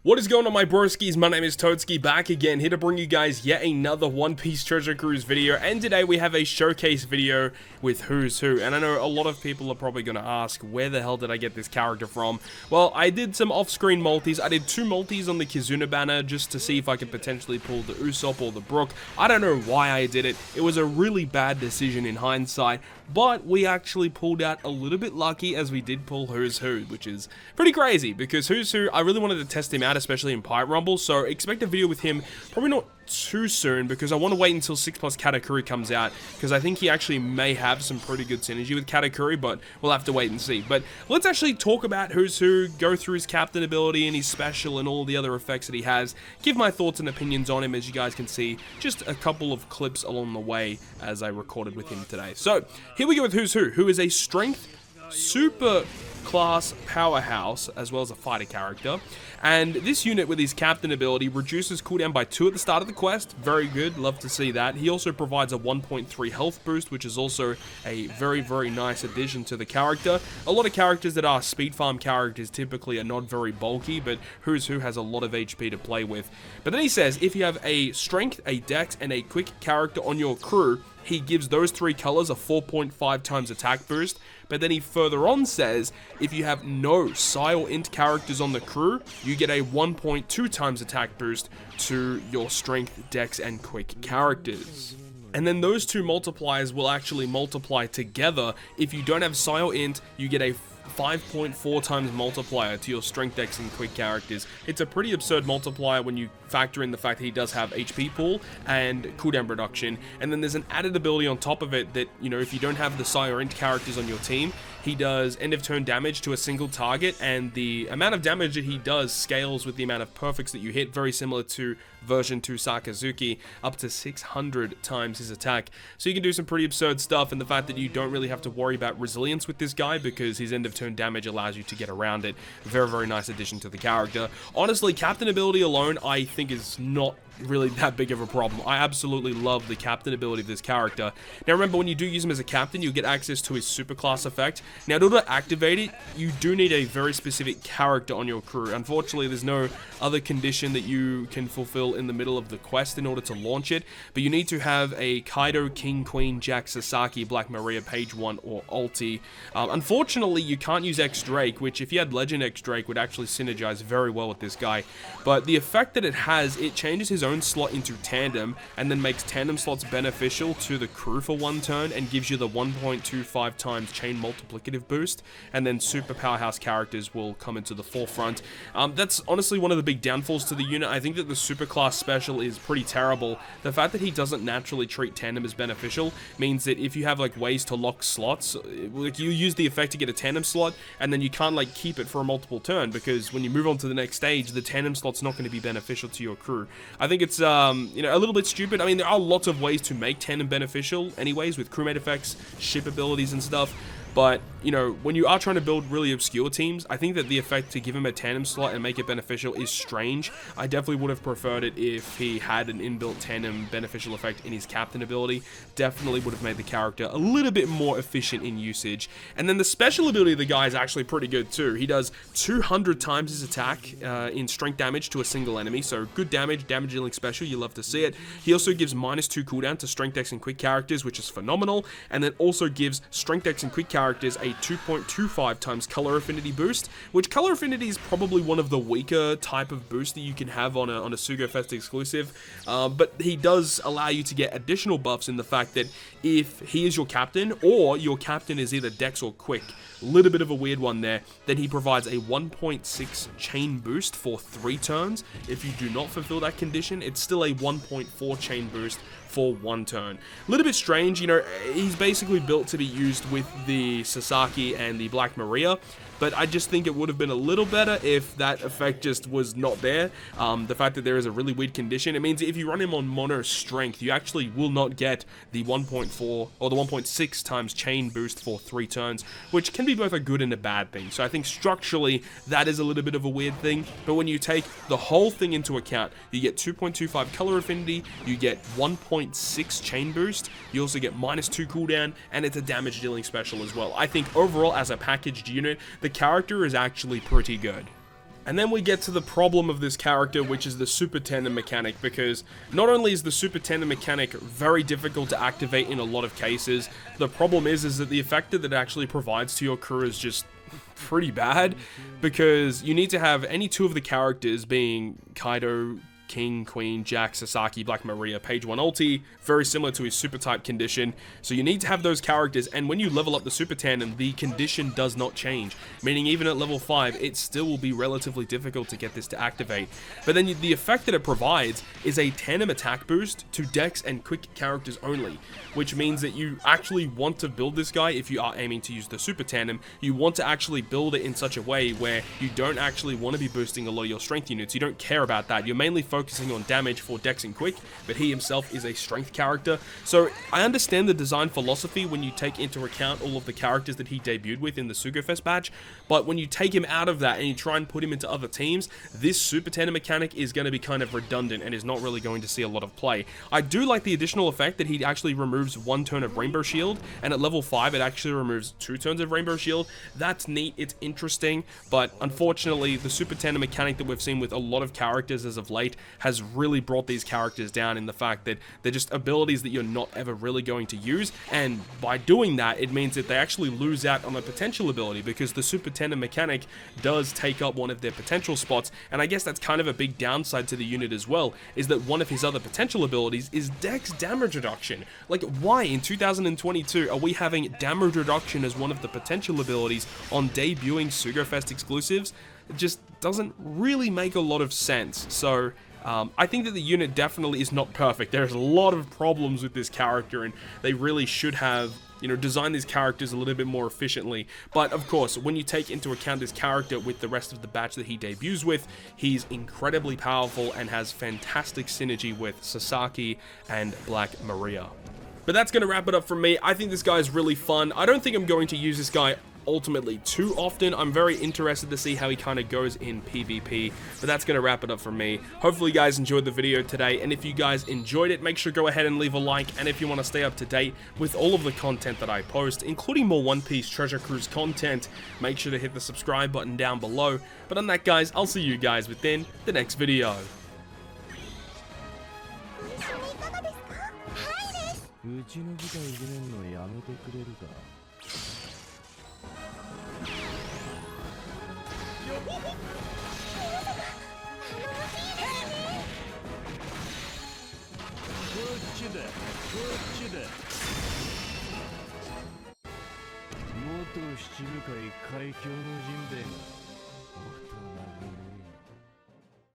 What is going on, my broskiis? My name is Toadskii, back again, here to bring you guys yet another One Piece Treasure Cruise video, and today we have a showcase video with Who's Who. And I know a lot of people are probably going to ask, where the hell did I get this character from? Well, I did some off-screen multis. I did 2 multis on the Kizuna banner just to see if I could potentially pull the Usopp or the Brook. I don't know why I did it. It was a really bad decision in hindsight, but we actually pulled out a little bit lucky as we did pull Who's Who, which is pretty crazy because Who's Who, I really wanted to test him out, especially in Pirate Rumble, so expect a video with him probably not too soon because I want to wait until 6+ Katakuri comes out because I think he actually may have some pretty good synergy with Katakuri, but we'll have to wait and see. But let's actually talk about Who's Who, go through his captain ability and his special and all the other effects that he has, give my thoughts and opinions on him. As you guys can see, just a couple of clips along the way as I recorded with him today. So here we go with Who's Who is a strength super class powerhouse as well as a fighter character, and this unit with his captain ability reduces cooldown by 2 at the start of the quest. Very good, love to see that. He also provides a 1.3 health boost, which is also a very nice addition to the character. A lot of characters that are speed farm characters typically are not very bulky, but Who's Who has a lot of HP to play with. But then he says if you have a strength, a dex, and a quick character on your crew, he gives those 3 colors a 4.5 times attack boost. But then he further on says, if you have no Psi or Int characters on the crew, you get a 1.2 times attack boost to your strength, dex, and quick characters. And then those 2 multipliers will actually multiply together. If you don't have Psi or Int, you get a 5.4 times multiplier to your strength, dex, and quick characters. It's a pretty absurd multiplier when you factor in the fact that he does have HP pool and cooldown reduction, and then there's an added ability on top of it that, you know, if you don't have the Psi or Int characters on your team, he does end of turn damage to a single target, and the amount of damage that he does scales with the amount of perfects that you hit, very similar to version 2 Sakazuki, up to 600 times his attack. So you can do some pretty absurd stuff, and the fact that you don't really have to worry about resilience with this guy because his end of turn damage allows you to get around it. Very nice addition to the character. Honestly, captain ability alone I think is not really that big of a problem. I absolutely love the captain ability of this character. Now remember, when you do use him as a captain, you get access to his superclass effect. Now in order to activate it, you do need a very specific character on your crew. Unfortunately, there's no other condition that you can fulfill in the middle of the quest in order to launch it, but you need to have a Kaido, King, Queen, Jack, Sasaki, Black Maria, Page 1, or Ulti. Unfortunately, you can't use X Drake, which if you had Legend X Drake would actually synergize very well with this guy. But the effect that it has, it changes his own slot into tandem and then makes tandem slots beneficial to the crew for 1 turn and gives you the 1.25 times chain multiplicative boost, and then super powerhouse characters will come into the forefront. That's honestly one of the big downfalls to the unit. I think that the super class special is pretty terrible. The fact that he doesn't naturally treat tandem as beneficial means that if you have like ways to lock slots, like you use the effect to get a tandem slot and then you can't like keep it for a multiple turn, because when you move on to the next stage, the tandem slot's not going to be beneficial to your crew. I think it's you know, a little bit stupid. I mean, there are lots of ways to make tandem beneficial anyways, with crewmate effects, ship abilities and stuff. But, you know, when you are trying to build really obscure teams, I think that the effect to give him a tandem slot and make it beneficial is strange. I definitely would have preferred it if he had an inbuilt tandem beneficial effect in his captain ability. Definitely would have made the character a little bit more efficient in usage. And then the special ability of the guy is actually pretty good too. He does 200 times his attack in strength damage to a single enemy. So good damage, damage dealing special, you love to see it. He also gives -2 cooldown to strength dex and quick characters, which is phenomenal. And then also gives strength dex and quick characters a 2.25 times color affinity boost, which color affinity is probably one of the weaker type of boost that you can have on a Sugo Fest exclusive, but he does allow you to get additional buffs in the fact that if he is your captain, or your captain is either dex or quick, little bit of a weird one there, then he provides a 1.6 chain boost for 3 turns. If you do not fulfill that condition, it's still a 1.4 chain boost for 1 turn. A little bit strange, you know, he's basically built to be used with the Sasaki and the Black Maria, but I just think it would have been a little better if that effect just was not there. The fact that there is a really weird condition, it means if you run him on mono strength, you actually will not get the 1.4 or the 1.6 times chain boost for 3 turns, which can be both a good and a bad thing. So I think structurally that is a little bit of a weird thing, but when you take the whole thing into account, you get 2.25 color affinity, you get 1.6 chain boost, you also get -2 cooldown, and it's a damage dealing special as well. I think overall as a packaged unit, the character is actually pretty good. And then we get to the problem of this character, which is the super tandem mechanic, because not only is the super tandem mechanic very difficult to activate in a lot of cases, the problem is that the effect that it actually provides to your crew is just pretty bad, because you need to have any 2 of the characters, being Kaido, King, Queen, Jack, Sasaki, Black Maria, page 1 ulti, very similar to his super type condition. So you need to have those characters, and when you level up the super tandem, the condition does not change, meaning even at level 5, it still will be relatively difficult to get this to activate. But then the effect that it provides is a tandem attack boost to dex and quick characters only, which means that you actually want to build this guy, if you are aiming to use the super tandem, you want to actually build it in such a way where you don't actually want to be boosting a lot of your strength units. You don't care about that. You're mainly focusing on damage for dex and quick, but he himself is a strength character. So I understand the design philosophy when you take into account all of the characters that he debuted with in the Sugofest batch, but when you take him out of that and you try and put him into other teams, this super tandem mechanic is going to be kind of redundant and is not really going to see a lot of play. I do like the additional effect that he actually removes 1 turn of Rainbow Shield, and at level 5 it actually removes 2 turns of Rainbow Shield. That's neat, it's interesting, but unfortunately the super tandem mechanic that we've seen with a lot of characters as of late has really brought these characters down in the fact that they're just abilities that you're not ever really going to use, and by doing that it means that they actually lose out on a potential ability, because the super tandem mechanic does take up one of their potential spots. And I guess that's kind of a big downside to the unit as well, is that one of his other potential abilities is dex damage reduction. Like, why in 2022 are we having damage reduction as one of the potential abilities on debuting Sugofest exclusives? It just doesn't really make a lot of sense. So I think that the unit definitely is not perfect. There's a lot of problems with this character, and they really should have, you know, designed these characters a little bit more efficiently. But of course, when you take into account this character with the rest of the batch that he debuts with, he's incredibly powerful and has fantastic synergy with Sasaki and Black Maria. But that's going to wrap it up from me. I think this guy is really fun. I don't think I'm going to use this guy ultimately too often. I'm very interested to see how he kind of goes in PvP, but that's going to wrap it up for me. Hopefully you guys enjoyed the video today, and if you guys enjoyed it, make sure to go ahead and leave a like, and if you want to stay up to date with all of the content that I post, including more One Piece Treasure Cruise content, make sure to hit the subscribe button down below. But on that, guys, I'll see you guys within the next video. うちの部下いじめんのやめてくれるか。こっちだ、こっちだ。元七部会会長の陣兵衛が